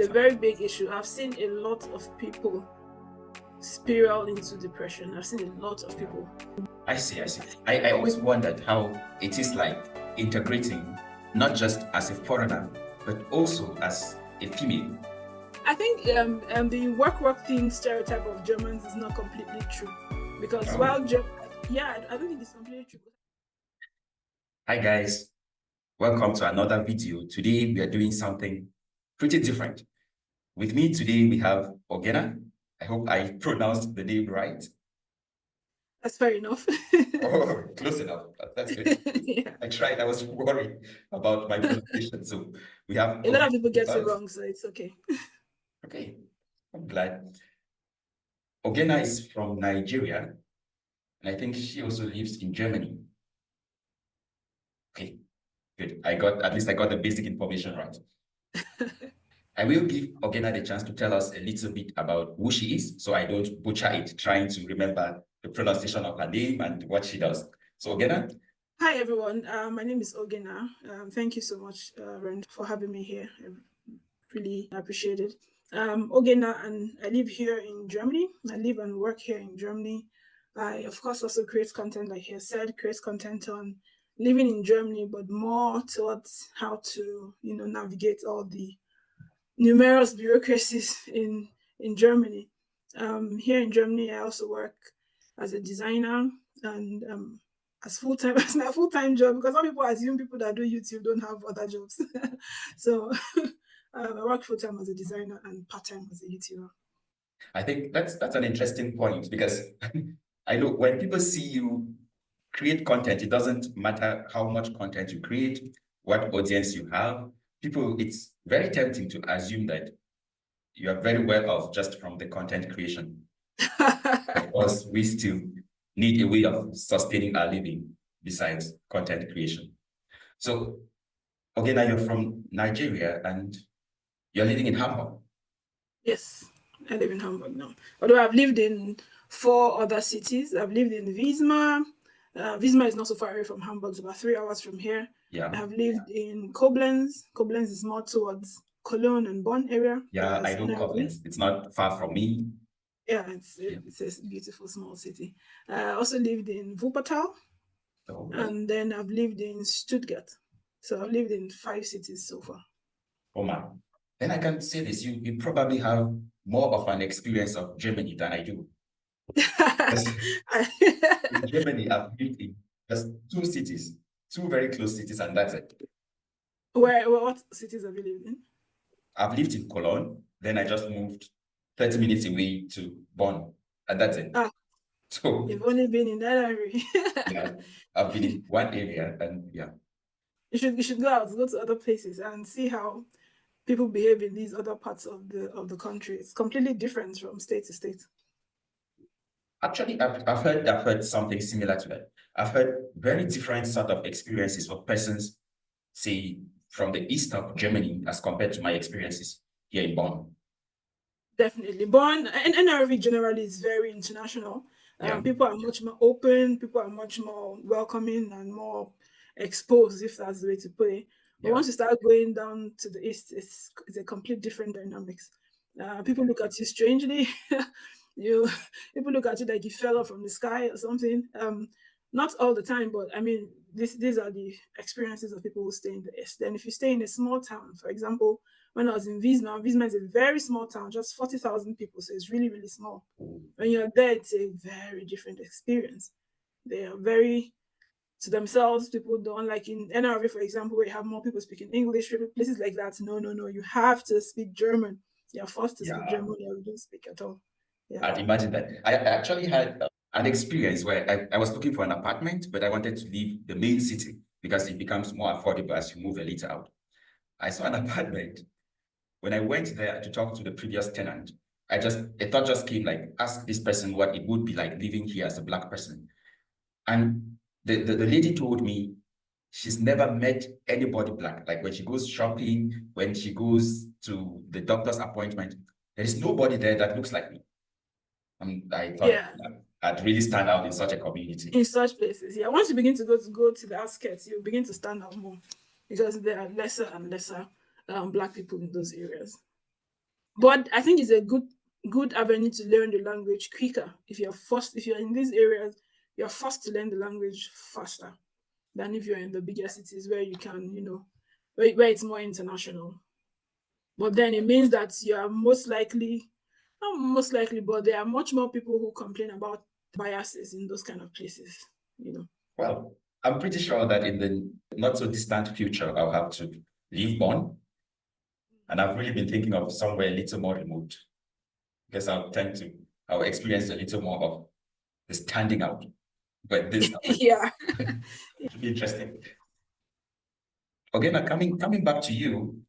a very big issue. I've seen a lot of people spiral into depression. I've seen a lot of people. I see. I always wondered how it is like integrating, not just as a foreigner, but also as a female. I think the work thing stereotype of Germans is not completely true. Because I don't think it's completely true. Hi guys, welcome to another video. Today we are doing something pretty different. With me today we have Ogena. I hope I pronounced the name right. That's fair enough. Oh, close enough. That's good. Yeah. I tried. I was worried about my pronunciation. So we have a lot of people get it wrong, so it's okay. Okay, I'm glad. Ogena is from Nigeria, and I think she also lives in Germany. Okay, good. At least I got the basic information right. I will give Ogena the chance to tell us a little bit about who she is, so I don't butcher it, trying to remember the pronunciation of her name and what she does. So Ogena. Hi everyone, my name is Ogena. Thank you so much, Ren, for having me here. I really appreciate it. Ogena, and I live here in Germany. I live and work here in Germany. I, of course, also create content, like he said, create content on living in Germany, but more towards how to, navigate all the numerous bureaucracies in Germany. Here in Germany, I also work as a designer and as full-time. It's my full-time job, because some people assume people that do YouTube don't have other jobs. So I work full-time as a designer and part-time as a YouTuber. I think that's an interesting point, because I know when people see you create content, it doesn't matter how much content you create, what audience you have. It's very tempting to assume that you are very well off just from the content creation. Of course, we still need a way of sustaining our living besides content creation. So, okay, now you're from Nigeria and you're living in Hamburg. Yes, I live in Hamburg now. Although I've lived in 4 other cities. I've lived in Wismar. Wismar is not so far away from Hamburg, it's about 3 hours from here. Yeah. I've lived in Koblenz. Koblenz is more towards Cologne and Bonn area. Yeah, I know Koblenz. It's not far from me. Yeah, it's a beautiful small city. I also lived in Wuppertal, and then I've lived in Stuttgart. So I've lived in 5 cities so far. Oh man. Then I can say this, you probably have more of an experience of Germany than I do. In Germany, I've lived in just 2 cities, 2 very close cities, and that's it. What cities have you lived in? I've lived in Cologne, then I just moved 30 minutes away to Bonn, and that's it. So you've only been in that area. Yeah, I've been in one area, and yeah. You should go to other places and see how people behave in these other parts of the country. It's completely different from state to state. Actually, I've heard something similar to that. I've heard very different sort of experiences for persons, say, from the east of Germany as compared to my experiences here in Bonn. Definitely. Bonn and NRV generally is very international. People are much more open, people are much more welcoming and more exposed, if that's the way to put it. But once you start going down to the east, it's a complete different dynamics. People look at you strangely. People look at you like you fell off from the sky or something. Not all the time, but I mean, these are the experiences of people who stay in the east. Then if you stay in a small town, for example, when I was in Wismar is a very small town, just 40,000 people, so it's really, really small. When you're there, it's a very different experience. They are very to themselves. People don't, like in NRV, for example, where you have more people speaking English, places like that. No, you have to speak German. You're forced to speak German, or you don't speak at all. Yeah. I'd imagine that. I actually had an experience where I was looking for an apartment, but I wanted to leave the main city because it becomes more affordable as you move a little out. I saw an apartment. When I went there to talk to the previous tenant, a thought just came, like, ask this person what it would be like living here as a Black person. And the lady told me she's never met anybody Black. Like when she goes shopping, when she goes to the doctor's appointment, there is nobody there that looks like me. I thought I'd really stand out in such a community. In such places, yeah. Once you begin to go to the outskirts, you begin to stand out more because there are lesser and lesser Black people in those areas. But I think it's a good avenue to learn the language quicker. If you're in these areas, you're forced to learn the language faster than if you're in the bigger cities where you can, where it's more international. But then it means that you are most likely, not most likely, but there are much more people who complain about biases in those kind of places. Well, I'm pretty sure that in the not so distant future, I'll have to leave Bonn. And I've really been thinking of somewhere a little more remote because I'll experience a little more of the standing out. But this Yeah. should be interesting. Okay, now coming back to you,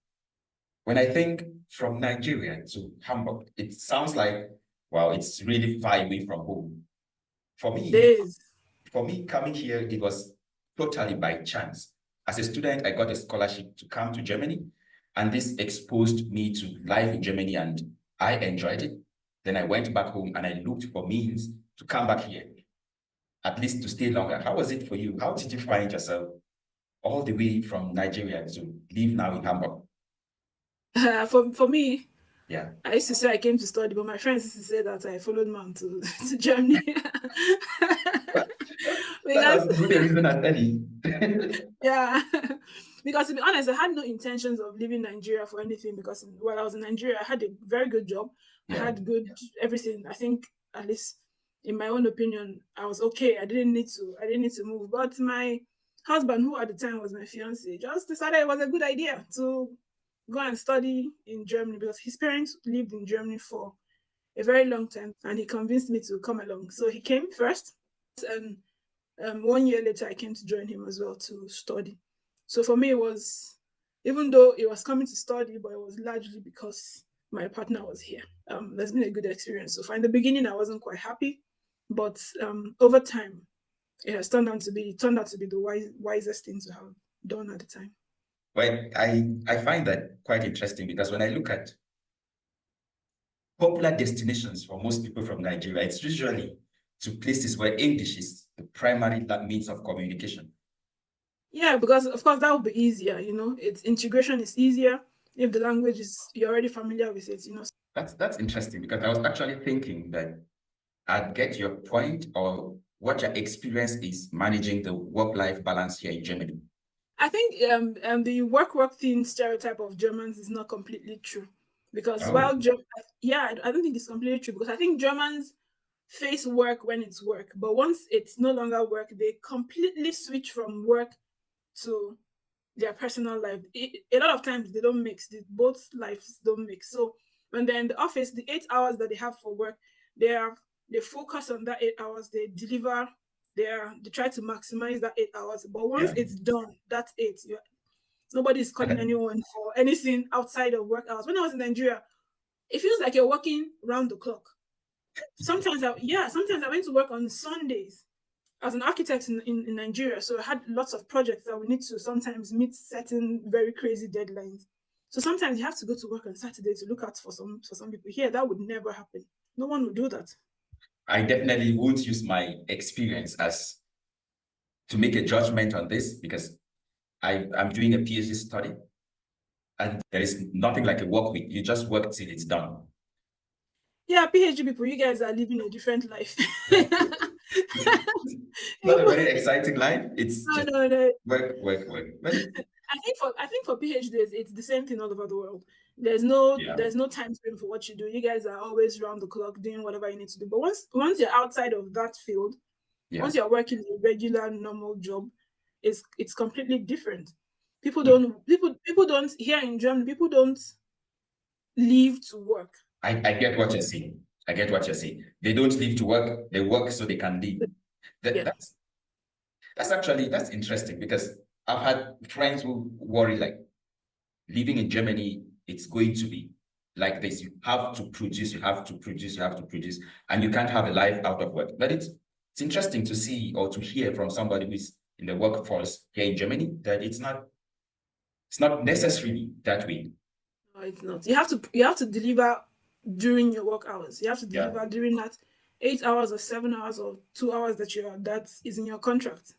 when I think from Nigeria to Hamburg, it sounds like, wow, it's really far away from home. For me, Days. coming here, it was totally by chance. As a student, I got a scholarship to come to Germany, and this exposed me to life in Germany, and I enjoyed it. Then I went back home and I looked for means to come back here, at least to stay longer. How was it for you? How did you find yourself all the way from Nigeria to live now in Hamburg? For me, Yeah. I used to say I came to study, but my friends used to say that I followed man to, to Germany. That was Because as good a reason as any. yeah, because to be honest, I had no intentions of leaving Nigeria for anything. Because while I was in Nigeria, I had a very good job. I Yeah. had good everything. I think, at least in my own opinion, I was okay. I didn't need to move. But my husband, who at the time was my fiance, just decided it was a good idea to go and study in Germany because his parents lived in Germany for a very long time, and he convinced me to come along. So he came first, and 1 year later, I came to join him as well to study. So for me, it was, even though it was coming to study, but it was largely because my partner was here. That's been a good experience. So far, in the beginning, I wasn't quite happy, but over time, it has turned out to be the wisest thing to have done at the time. Well, I find that quite interesting because when I look at popular destinations for most people from Nigeria, it's usually to places where English is the primary means of communication. Yeah, because of course that would be easier. Its integration is easier if the language is you're already familiar with it. That's interesting because I was actually thinking that I'd get your point or what your experience is managing the work-life balance here in Germany. I think the work thing stereotype of Germans is not completely true, because Oh, yeah, I don't think it's completely true, because I think Germans face work when it's work, but once it's no longer work, they completely switch from work to their personal life. A lot of times they don't mix. Both lives don't mix. So when they're in the office, the 8 hours that they have for work, they focus on that 8 hours. They deliver. They try to maximize that 8 hours. But once yeah. it's done, that's it. Nobody's calling anyone for anything outside of work hours. When I was in Nigeria, it feels like you're working round the clock. Sometimes I went to work on Sundays as an architect in Nigeria. So I had lots of projects that we need to sometimes meet certain very crazy deadlines. So sometimes you have to go to work on Saturday to look out for some people. Here, that would never happen. No one would do that. I definitely won't use my experience as to make a judgment on this because I'm doing a PhD study and there is nothing like a work week. You just work till it's done. Yeah, PhD people, you guys are living a different life. Not a very exciting life. It's just no. work. But I think for PhDs, it's the same thing all over the world. There's no time frame for what you do. You guys are always round the clock doing whatever you need to do. But once you're outside of that field, once you're working a regular normal job, it's completely different. People don't here in Germany, people don't leave to work. I get what you're saying. I get what you're saying. They don't leave to work, they work so they can live. That's interesting because I've had friends who worry like living in Germany, it's going to be like this. You have to produce, and you can't have a life out of work. But it's interesting to see or to hear from somebody who's in the workforce here in Germany that it's not necessarily that way. No, it's not. You have to deliver during your work hours. You have to deliver during that 8 hours or 7 hours or 2 hours that is in your contract.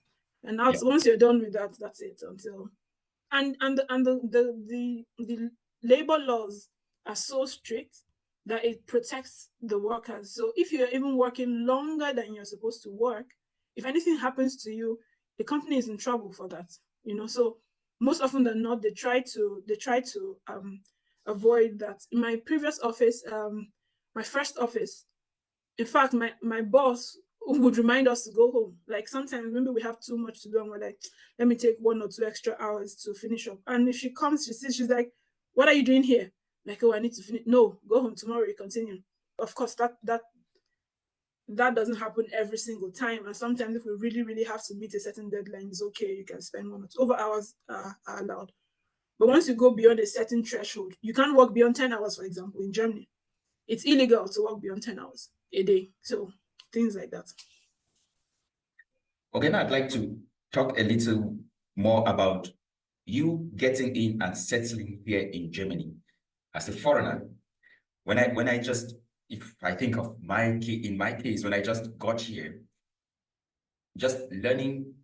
And now once you're done with that, that's it. Until and the labor laws are so strict that it protects the workers. So if you're even working longer than you're supposed to work, if anything happens to you, the company is in trouble for that. So most often than not, they try to avoid that. In my previous office, my first office, in fact, my boss would remind us to go home. Like sometimes maybe we have too much to do and we're like, let me take 1 or 2 extra hours to finish up. And if she comes, she's like, what are you doing here? Like, oh, I need to finish. No, go home tomorrow, you continue. Of course, that doesn't happen every single time. And sometimes if we really, really have to meet a certain deadline, it's okay. You can spend 1 or 2 over hours are allowed. But once you go beyond a certain threshold, you can't work beyond 10 hours, for example, in Germany. It's illegal to work beyond 10 hours a day. So things like that. Okay, now I'd like to talk a little more about you getting in and settling here in Germany as a foreigner. When I just, if I think of in my case, when I just got here, just learning,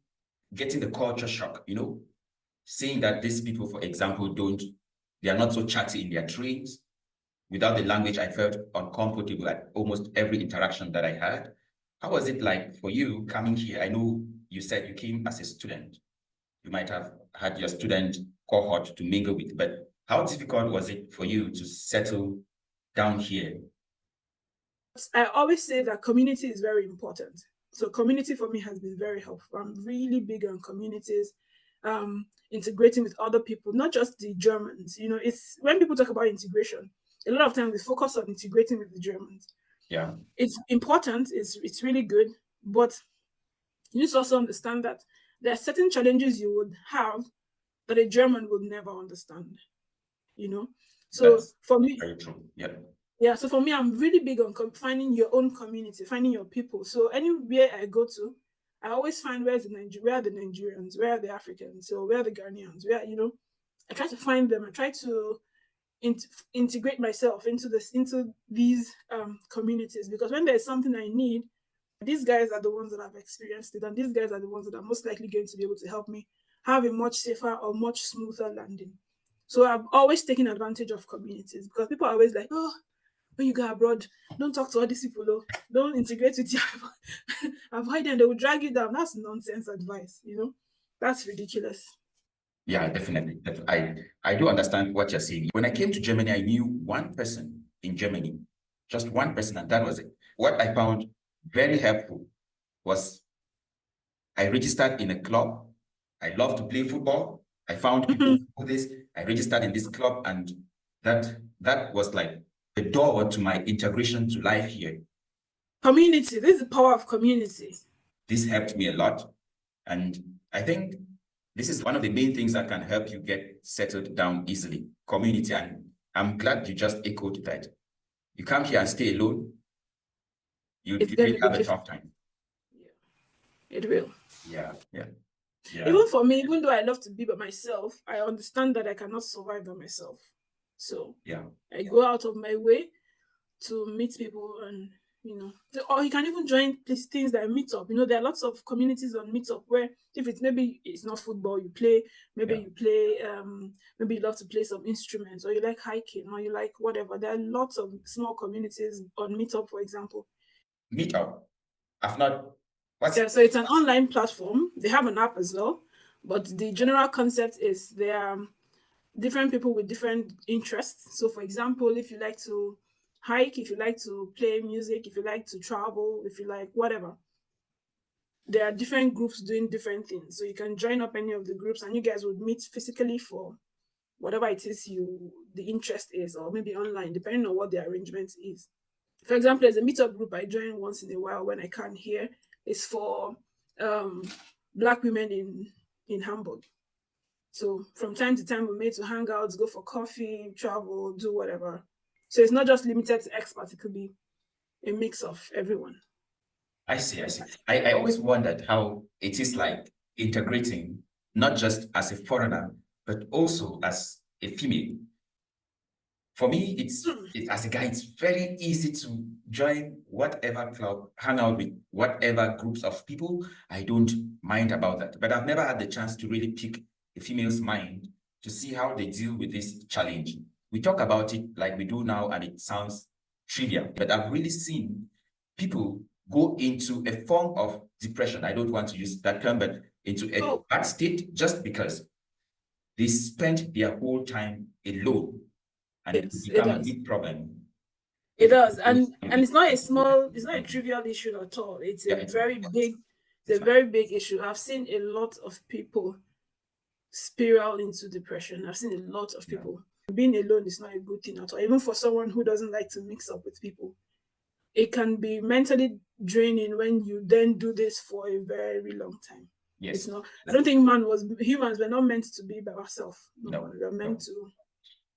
getting the culture shock, seeing that these people, for example, they are not so chatty in their trains. Without the language, I felt uncomfortable at almost every interaction that I had. How was it like for you coming here? I know you said you came as a student. You might have had your student cohort to mingle with, but how difficult was it for you to settle down here? I always say that community is very important. So community for me has been very helpful. I'm really big on communities, integrating with other people, not just the Germans. It's when people talk about integration, a lot of times we focus on integrating with the Germans. Yeah. It's important, it's really good, but you need to also understand that there are certain challenges you would have that a German would never understand. So that's for me, very true. Yeah. Yeah, so for me, I'm really big on finding your own community, finding your people. So anywhere I go to, I always find where are the Nigerians, where are the Africans, so where are the Ghanaians, I try to find them. I try to integrate myself into these communities, because when there's something I need, these guys are the ones that have experienced it, and these guys are the ones that are most likely going to be able to help me have a much safer or much smoother landing. So I've always taken advantage of communities, because people are always like, oh, when you go abroad, don't talk to all these people, though. Don't integrate with you. Avoid them, they will drag you down. That's nonsense advice, That's ridiculous. Yeah, definitely. I do understand what you're saying. When I came to Germany, I knew one person in Germany, just one person, and that was it. What I found very helpful was I registered in a club. I love to play football. I found people who do this. I registered in this club, and that was like the door to my integration to life here. Community. This is the power of community. This helped me a lot. And I think this is one of the main things that can help you get settled down easily. Community. And I'm glad you just echoed that. You come here and stay alone, you really have a tough time. Yeah. It will. Yeah. Even for me, even though I love to be by myself, I understand that I cannot survive by myself. So I go out of my way to meet people, and or you can even join these things that meet up. There are lots of communities on Meetup where if maybe it's not football you play, maybe you play, maybe you love to play some instruments, or you like hiking, or you like whatever. There are lots of small communities on Meetup, for example. Meetup? I've not. So it's an online platform. They have an app as well, but the general concept is there are different people with different interests. So for example, if you like to hike, if you like to play music, if you like to travel, if you like whatever, there are different groups doing different things. So you can join up any of the groups, and you guys would meet physically for whatever it is the interest is, or maybe online, depending on what the arrangement is. For example, there's a Meetup group I join once in a while when I can here. It's for Black women in Hamburg. So from time to time, we meet to hang out, go for coffee, travel, do whatever. So it's not just limited to expats. It could be a mix of everyone. I see. I always wondered how it is like integrating, not just as a foreigner, but also as a female. For me, as a guy, it's very easy to join whatever club, hang out with whatever groups of people. I don't mind about that. But I've never had the chance to really pick a female's mind to see how they deal with this challenge. we talk about it like we do now, and it sounds trivial, but I've really seen people go into a form of depression. I don't want to use that term, but into a bad state just because they spent their whole time alone, and it become a big problem. It does, and it's not a trivial issue at all. It's a very big issue. I've seen a lot of people spiral into depression. I've seen a lot of people. Being alone is not a good thing at all. Even for someone who doesn't like to mix up with people, it can be mentally draining when you then do this for a very long time. Yes. It's not. I don't think humans were not meant to be by ourselves. No, we are meant to.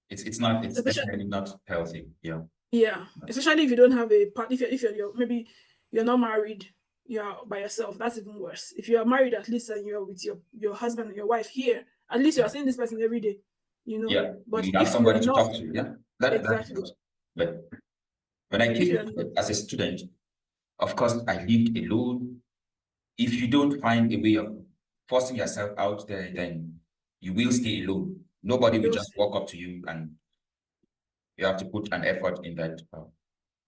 It's not. It's definitely not healthy. Yeah. Yeah, especially if you don't have a partner. If you're maybe you're not married, you're by yourself. That's even worse. If you are married, at least, and you're with your husband and your wife here, at least you are seeing this person every day. You know. Yeah. But you have if somebody you are to not, talk to. Yeah. Exactly. But when I came as a student, of course, I lived alone. If you don't find a way of forcing yourself out there, then you will stay alone. Nobody will just walk up to you, and you have to put an effort in that.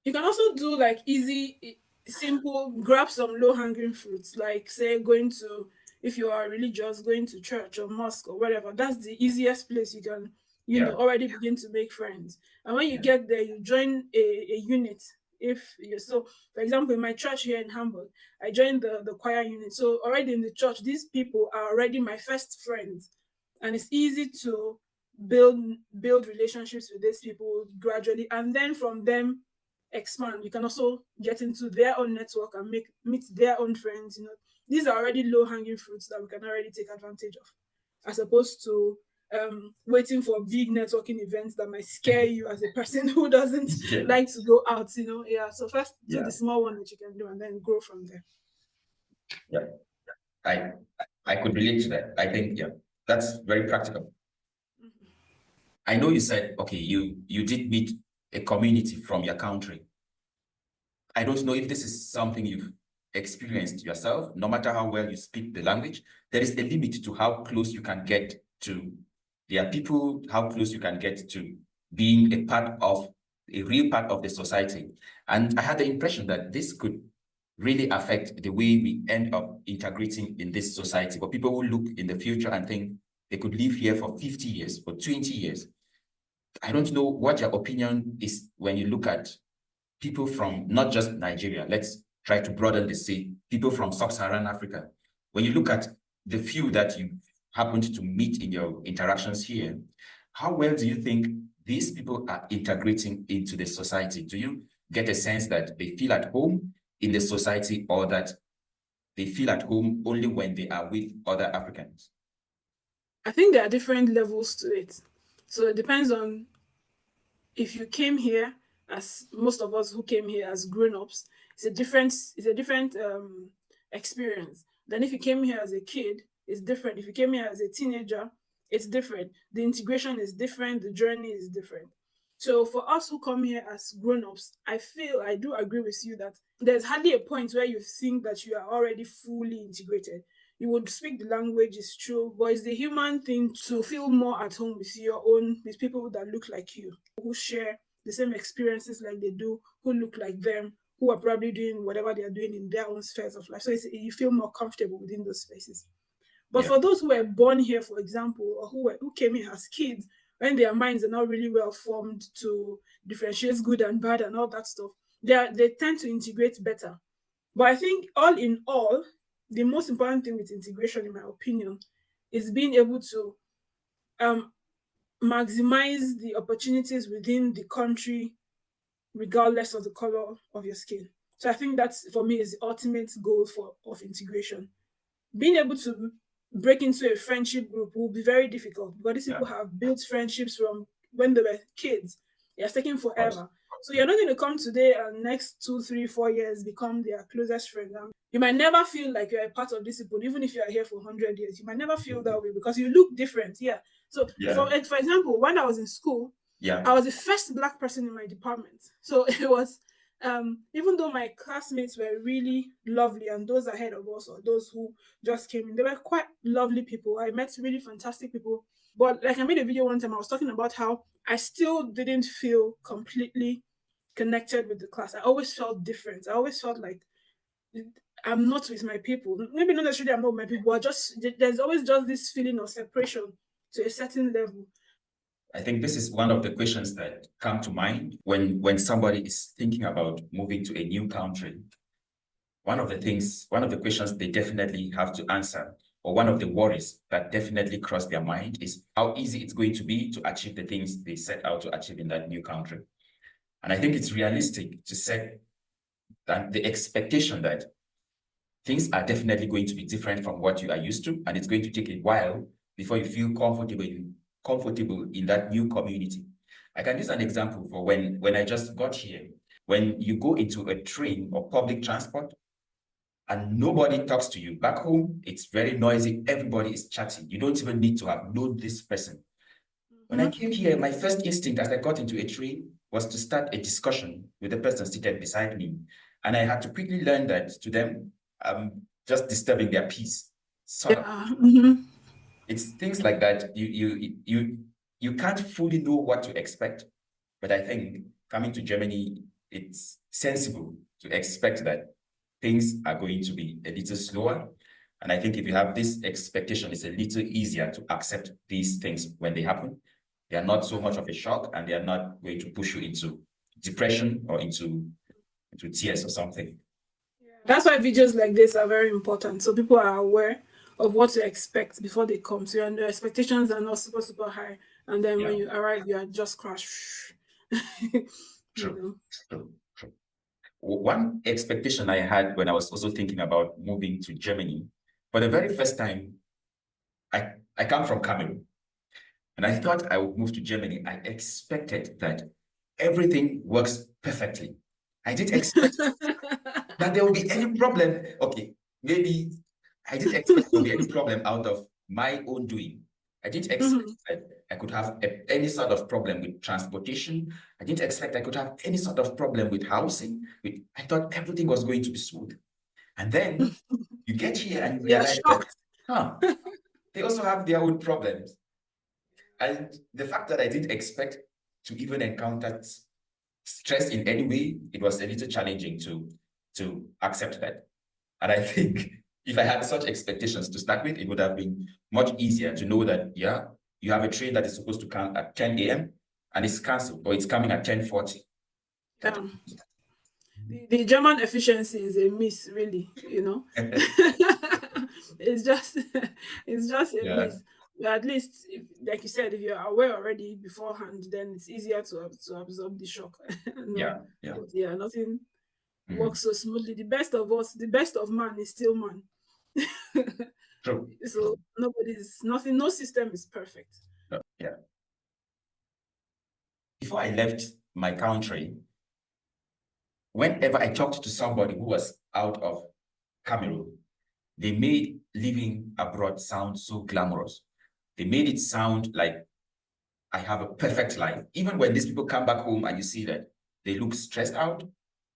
You can also do like easy, simple, grab some low-hanging fruits, like say if you are religious, going to church or mosque or whatever. That's the easiest place you can, already begin to make friends. And when you get there, you join a unit. For example, in my church here in Hamburg, I joined the choir unit. So already in the church, these people are already my first friends. And it's easy to build relationships with these people gradually. And then from them, expand. You can also get into their own network and meet their own friends. These are already low-hanging fruits that we can already take advantage of, as opposed to waiting for big networking events that might scare you as a person who doesn't like to go out. So first do the small one that you can do, and then grow from there. I could relate to that. I think that's very practical. I know you said, okay, you did meet a community from your country. I don't know if this is something you've experienced yourself. No matter how well you speak the language, there is a limit to how close you can get to their people, how close you can get to being a real part of the society. And I had the impression that this could really affect the way we end up integrating in this society. For people who look in the future and think they could live here for 50 years, for 20 years. I don't know what your opinion is when you look at people from not just Nigeria. Let's try to broaden the sea. People from sub-Saharan Africa. When you look at the few that you happened to meet in your interactions here, how well do you think these people are integrating into the society? Do you get a sense that they feel at home in the society, or that they feel at home only when they are with other Africans? I think there are different levels to it. So it depends on if you came here, as most of us who came here as grown-ups, it's a different experience. Then if you came here as a kid, it's different. If you came here as a teenager, it's different. The integration is different. The journey is different. So for us who come here as grown-ups, I do agree with you that there's hardly a point where you think that you are already fully integrated. You would speak the language, is true, but it's the human thing to feel more at home with people that look like you, who share the same experiences like they do, who look like them, who are probably doing whatever they are doing in their own spheres of life. So you feel more comfortable within those spaces. But for those who were born here, for example, or who came here as kids, when their minds are not really well formed to differentiate good and bad and all that stuff, they tend to integrate better. But I think all in all, the most important thing with integration, in my opinion, is being able to maximize the opportunities within the country, regardless of the color of your skin. So I think that's, for me, is the ultimate goal of integration. Being able to break into a friendship group will be very difficult, because these people have built friendships from when they were kids. It's taking forever. So you're not going to come today and next 2, 3, 4 years become their closest friend. You might never feel like you're a part of this people, even if you are here for 100 years. You might never feel that way because you look different. So for example, when I was in school, I was the first Black person in my department. So it was, even though my classmates were really lovely, and those ahead of us or those who just came in, they were quite lovely people. I met really fantastic people But like I made a video one time, I was talking about how I still didn't feel completely connected with the class. I always felt different. I always felt like I'm not with my people. Maybe not necessarily I'm not with my people, but just there's always just this feeling of separation to a certain level. I think this is one of the questions that come to mind when somebody is thinking about moving to a new country. One of the questions they definitely have to answer, or one of the worries that definitely cross their mind, is how easy it's going to be to achieve the things they set out to achieve in that new country. And I think it's realistic to set that the expectation that things are definitely going to be different from what you are used to, and it's going to take a while before you feel comfortable in that new community. I can use an example for when I just got here. When you go into a train or public transport and nobody talks to you, back home, it's very noisy. Everybody is chatting. You don't even need to have known this person. When I came here, my first instinct as I got into a train was to start a discussion with the person seated beside me. And I had to quickly learn that to them, I'm just disturbing their peace. Sort of. It's things like that. You can't fully know what to expect. But I think coming to Germany, it's sensible to expect that things are going to be a little slower. And I think if you have this expectation, it's a little easier to accept these things when they happen. They are not so much of a shock, and they are not going to push you into depression or into tears or something. That's why videos like this are very important. So people are aware of what to expect before they come. So your expectations are not super high. And then when you arrive, you are just crushed. True. One expectation I had when I was also thinking about moving to Germany, for the very first time, I come from Cameroon. And I thought I would move to Germany. I expected that everything works perfectly. I didn't expect that there will be any problem. Okay, maybe I didn't expect there will be any problem out of my own doing. I didn't expect that I could have any sort of problem with transportation. I didn't expect I could have any sort of problem with housing. I thought everything was going to be smooth. And then you get here and realize that, they also have their own problems. And the fact that I didn't expect to even encounter stress in any way, it was a little challenging to accept that. And I think if I had such expectations to start with, it would have been much easier to know that, yeah, you have a train that is supposed to come at 10 a.m. and it's cancelled, or it's coming at 10:40. The German efficiency is a miss, really, it's just a miss. But at least, like you said, if you're aware already beforehand, then it's easier to absorb the shock. Nothing works so smoothly. The best of man is still man. True. So no system is perfect. Yeah. Before I left my country, whenever I talked to somebody who was out of Cameroon, they made living abroad sound so glamorous. They made it sound like I have a perfect life. Even when these people come back home and you see that they look stressed out,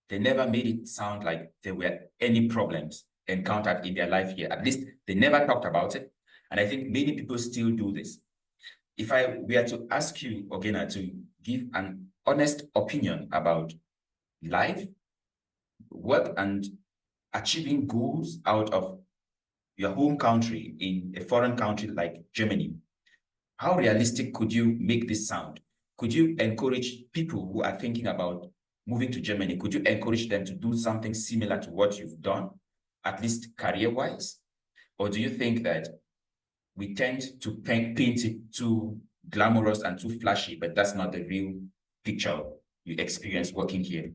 they never made it sound like there were any problems encountered in their life here. At least they never talked about it. And I think many people still do this. If I were to ask you, Ogena, to give an honest opinion about life, work, and achieving goals out of your home country in a foreign country like Germany, how realistic could you make this sound? Could you encourage people who are thinking about moving to Germany? Could you encourage them to do something similar to what you've done, at least career-wise? Or do you think that we tend to paint it too glamorous and too flashy, but that's not the real picture you experience working here?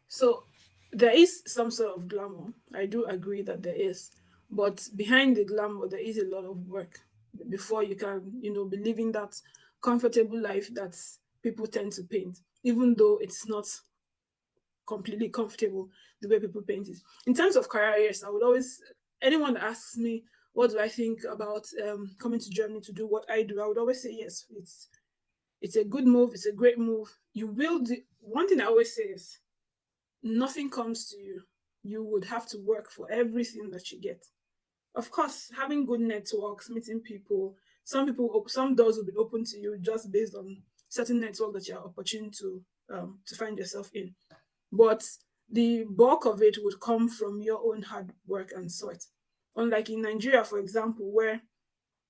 So there is some sort of glamour. I do agree that there is. But behind the glamour, there is a lot of work before you can, be living that comfortable life that people tend to paint, even though it's not completely comfortable the way people paint it. In terms of careers, I would always, anyone that asks me, what do I think about coming to Germany to do what I do, I would always say yes. It's a good move. It's a great move. You will do. One thing I always say is, nothing comes to you. You would have to work for everything that you get. Of course, having good networks, meeting people, some doors will be open to you just based on certain network that you're opportune to find yourself in. But the bulk of it would come from your own hard work and sweat. Unlike in Nigeria, for example, where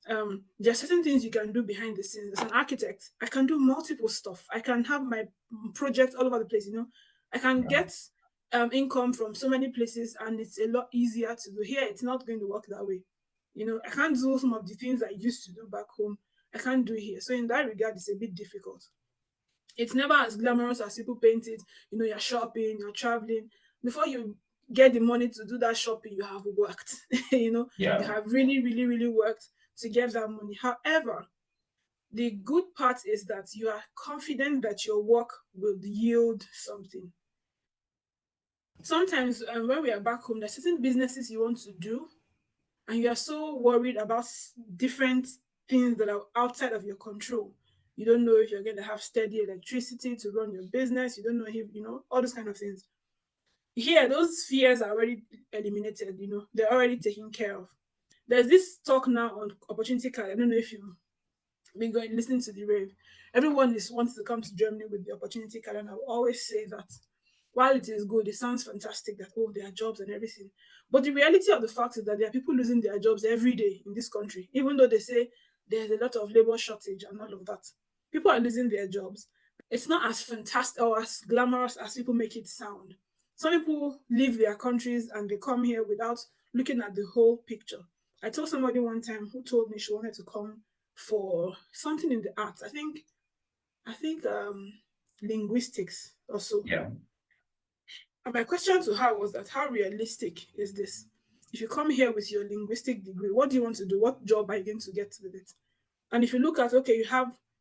there are certain things you can do behind the scenes. As an architect, I can do multiple stuff. I can have my projects all over the place. I can get income from so many places, and it's a lot easier to do. Here, it's not going to work that way. I can't do some of the things I used to do back home. I can't do here. So in that regard, it's a bit difficult. It's never as glamorous as people paint it. You're shopping, you're traveling. Before you get the money to do that shopping, you have worked. You have really, really, really worked to get that money. However, the good part is that you are confident that your work will yield something. Sometimes when we are back home, there's certain businesses you want to do, and you are so worried about different things that are outside of your control. You don't know if you're going to have steady electricity to run your business. You don't know if, all those kind of things. Here, those fears are already eliminated, they're already taken care of. There's this talk now on opportunity card. I don't know if you've been listening to the rave. Everyone wants to come to Germany with the opportunity card, and I always say that while it is good, it sounds fantastic that, there are jobs and everything. But the reality of the fact is that there are people losing their jobs every day in this country, even though they say there's a lot of labor shortage and all of that. People are losing their jobs. It's not as fantastic or as glamorous as people make it sound. Some people leave their countries and they come here without looking at the whole picture. I told somebody one time who told me she wanted to come for something in the arts. I think linguistics also. Yeah. And my question to her was that, how realistic is this? If you come here with your linguistic degree, what do you want to do? What job are you going to get with it? And if you look at, okay,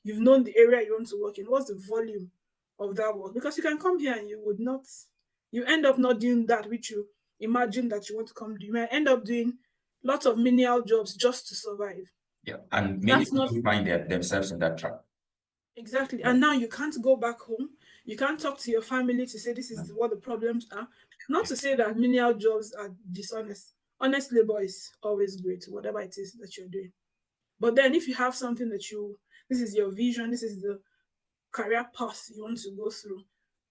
you've known the area you want to work in, what's the volume of that work? Because you can come here and you end up not doing that which you imagine that you want to come do. You might end up doing lots of menial jobs just to survive. Yeah, and many people find themselves in that trap. Exactly. And now you can't go back home. You can't talk to your family to say this is what the problems are. Not to say that menial jobs are dishonest. Honest labor is always great, whatever it is that you're doing. But then if you have something that this is your vision, this is the career path you want to go through,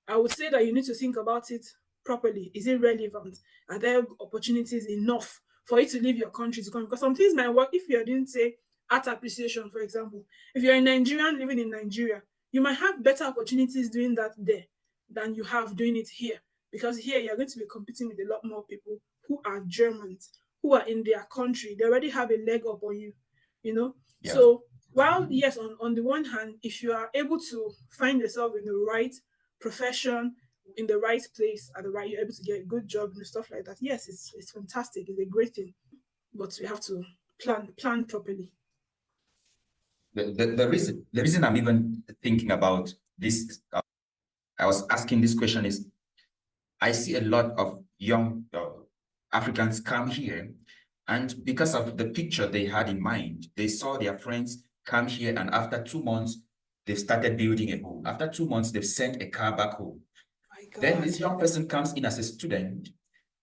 I would say that you need to think about it properly. Is it relevant? Are there opportunities enough for you to leave your country to come? Because some things might work if you're doing, say, art appreciation, for example. If you're a Nigerian living in Nigeria, you might have better opportunities doing that there than you have doing it here. Because here you're going to be competing with a lot more people who are Germans, who are in their country. They already have a leg up on you, Yeah. So while, yes, on the one hand, if you are able to find yourself in the right profession, in the right place at the right, you're able to get a good job and stuff like that. Yes, it's fantastic. It's a great thing. But we have to plan properly. The reason I'm even thinking about this, I was asking this question is, I see a lot of young Africans come here, and because of the picture they had in mind, they saw their friends come here, and after 2 months, they've started building a home. After 2 months, they've sent a car back home. Then this young person comes in as a student,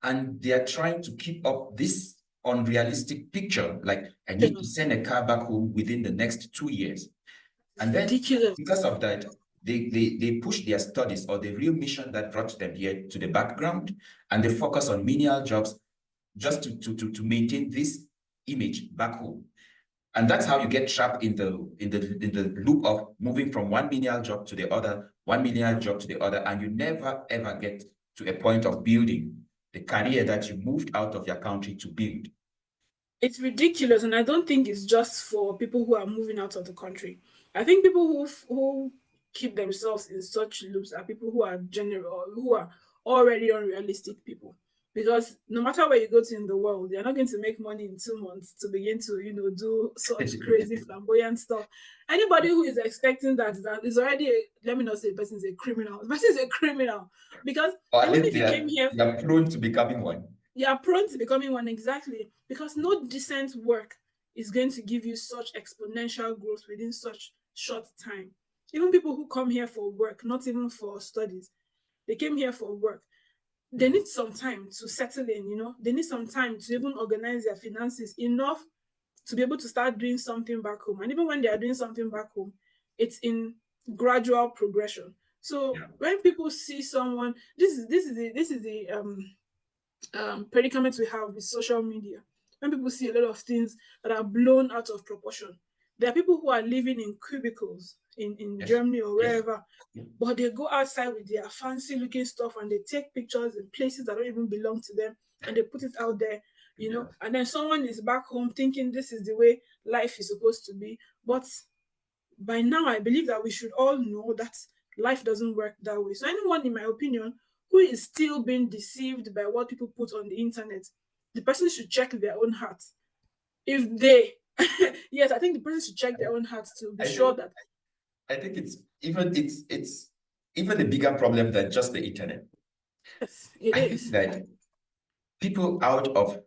and they are trying to keep up this unrealistic picture, like I need to send a car back home within the next 2 years. And then because of that, they push their studies or the real mission that brought them here to the background, and they focus on menial jobs just to maintain this image back home. And that's how you get trapped in the loop of moving from one menial job to the other, one menial job to the other, and you never ever get to a point of building the career that you moved out of your country to build. It's ridiculous, and I don't think it's just for people who are moving out of the country. I think people who keep themselves in such loops are people who are general, who are already unrealistic people. Because no matter where you go to in the world, you're not going to make money in 2 months to begin to, do such crazy flamboyant stuff. Anybody who is expecting that is already, let me not say the person is a criminal. The person is a criminal. Because even if you came here, you're prone to becoming one. You are prone to becoming one, exactly. Because no decent work is going to give you such exponential growth within such short time. Even people who come here for work, not even for studies, they came here for work. they need some time to settle in, you know, they need some time to even organize their finances enough to be able to start doing something back home. And even when they are doing something back home, it's in gradual progression. So Yeah. when people see someone, this is the predicament we have with social media. When people see a lot of things that are blown out of proportion, there are people who are living in cubicles in Yes. Germany or Yes. wherever, but they go outside with their fancy looking stuff and they take pictures in places that don't even belong to them and they put it out there, you know. And then someone is back home thinking this is the way life is supposed to be. But by now, I believe that we should all know that life doesn't work that way. So anyone, in my opinion, who is still being deceived by what people put on the internet, the person should check their own heart. If they, yes, I think the person should check their own heart to be sure that. I think it's even a bigger problem than just the internet. Yes, it I is. think that people out of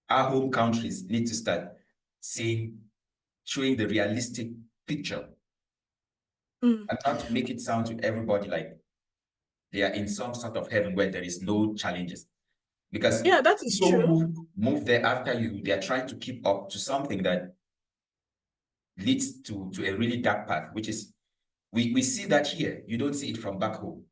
our home countries need to start showing the realistic picture and not make it sound to everybody like they are in some sort of heaven where there is no challenges. Because yeah, that is people true. who move there after you, they are trying to keep up to something that leads to a really dark path, which is we see that here. You don't see it from back home.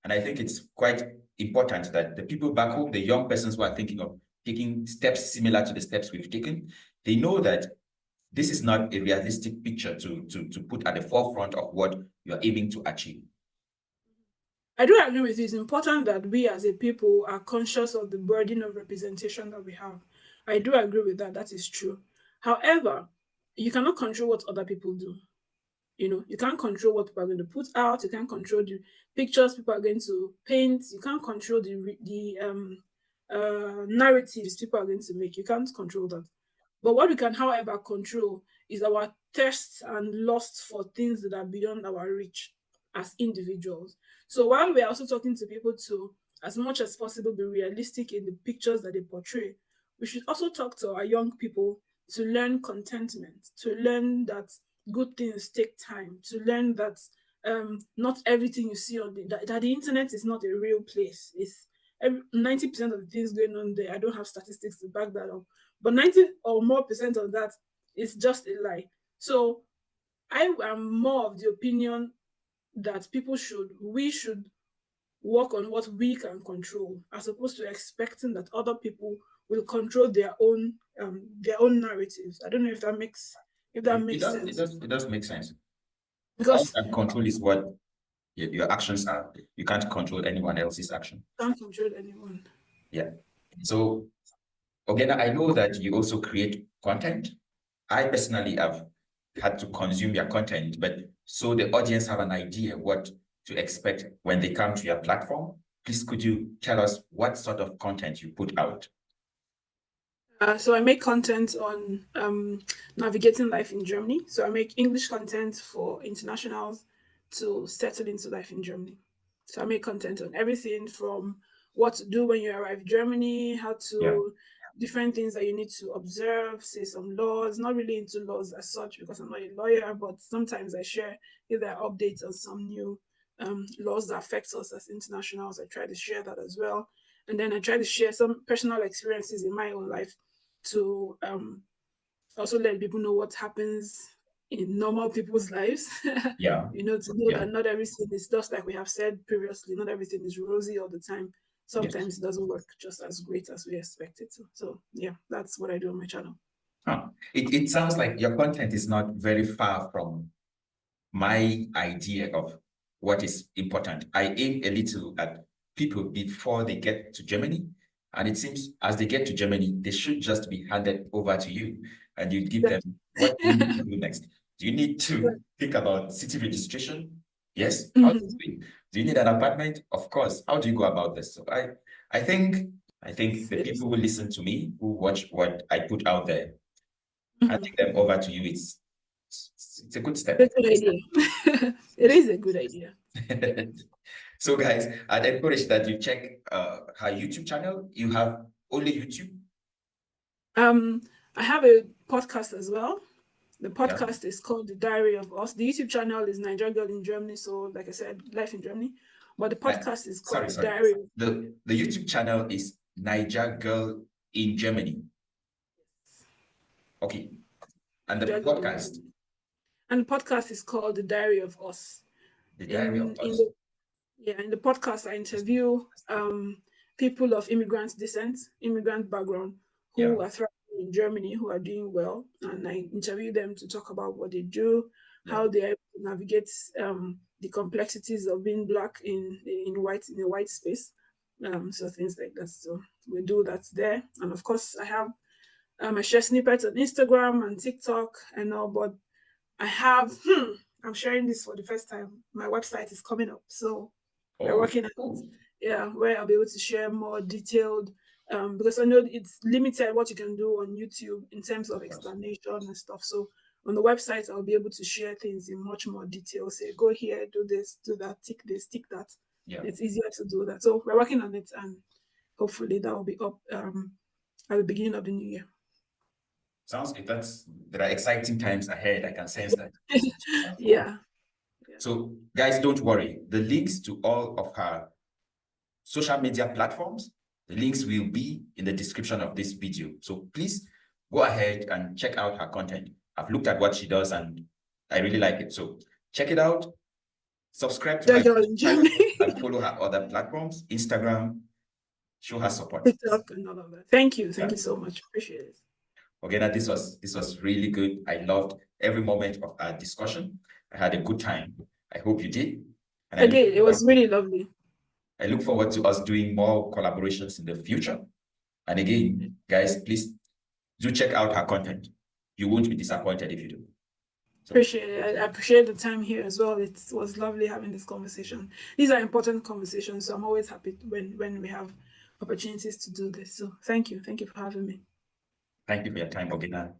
And I think it's quite important that the people back home, the young persons who are thinking of taking steps similar to the steps we've taken, they know that this is not a realistic picture to put at the forefront of what you're aiming to achieve. I do agree with you. It's important that we as a people are conscious of the burden of representation that we have. I do agree with that. That is true. However, you cannot control what other people do. You know, you can't control what people are going to put out. You can't control the pictures people are going to paint. You can't control the narratives people are going to make. You can't control that. But what we can, however, control is our thirst and lust for things that are beyond our reach as individuals. So while we're also talking to people to, as much as possible, be realistic in the pictures that they portray, we should also talk to our young people to learn contentment, to learn that good things take time, to learn that not everything you see on that the internet is not a real place. It's 90% of the things going on there. I don't have statistics to back that up, but 90 or more percent of that is just a lie. So I am more of the opinion that we should work on what we can control, as opposed to expecting that other people will control their own narratives. I don't know if that makes sense. It does make sense. All Because you can control is what your actions are. You can't control anyone else's action. can't control anyone. Yeah. So, Ogena, I know that you also create content. I personally have had to consume your content, but so the audience have an idea what to expect when they come to your platform, please could you tell us what sort of content you put out? So I make content on navigating life in Germany. So I make English content for internationals to settle into life in Germany. So I make content on everything from what to do when you arrive in Germany, how to different things that you need to observe, say some laws, not really into laws as such because I'm not a lawyer, but sometimes I share if there are updates on some new laws that affect us as internationals. I try to share that as well. And then I try to share some personal experiences in my own life to also let people know what happens in normal people's lives. Yeah. You know, to know that not everything is just like we have said previously, not everything is rosy all the time. Sometimes it doesn't work just as great as we expect it to. So yeah, that's what I do on my channel. Huh. It sounds like your content is not very far from my idea of what is important. I aim a little at people before they get to Germany. And it seems as they get to Germany, they should just be handed over to you and you give them what you need to do next. Do you need to think about city registration? Yes. How do you need an apartment? Of course. How do you go about this? So I think the people who listen to me, who watch what I put out there, handing them over to you, it's a good step. It's a good idea. It is a good idea. So guys, I'd encourage that you check her YouTube channel. You have only YouTube? I have a podcast as well. The podcast is called The Diary of Us. The YouTube channel is Niger Girl in Germany. So, like I said, life in Germany. But the podcast is called The Diary. The YouTube channel is Niger Girl in Germany. Okay. And the podcast? And the podcast is called The Diary of Us. The Diary of Us. In the podcast, I interview people of immigrant descent, immigrant background, who are thriving in Germany, who are doing well, and I interview them to talk about what they do, how they are able to navigate the complexities of being Black in a white space, so things like that. So we do that there, and of course, I have I share snippets on Instagram and TikTok and all, but I have I'm sharing this for the first time. My website is coming up, so we're working on it. Yeah, where I'll be able to share more detailed, because I know it's limited what you can do on YouTube in terms of explanation and stuff. So on the website, I'll be able to share things in much more detail. Say, go here, do this, do that, tick this, tick that. Yeah. It's easier to do that. So we're working on it, and hopefully that will be up at the beginning of the new year. Sounds like there are exciting times ahead. I can sense that. Yeah. So guys, don't worry. The links to all of her social media platforms, the links will be in the description of this video. So please go ahead and check out her content. I've looked at what she does and I really like it. So check it out. Subscribe to her channel and follow her other platforms, Instagram. Show her support. TikTok and all of that. Thank you. Thank you so much. Appreciate it. Okay, now this was really good. I loved every moment of our discussion. I had a good time. I hope you did. And I did. It was really lovely. I look forward to us doing more collaborations in the future. And again, guys, please do check out her content. You won't be disappointed if you do. Appreciate it. I appreciate the time here as well. It was lovely having this conversation. These are important conversations, so I'm always happy when we have opportunities to do this. So thank you. Thank you for having me. Thank you for your time, Ogina.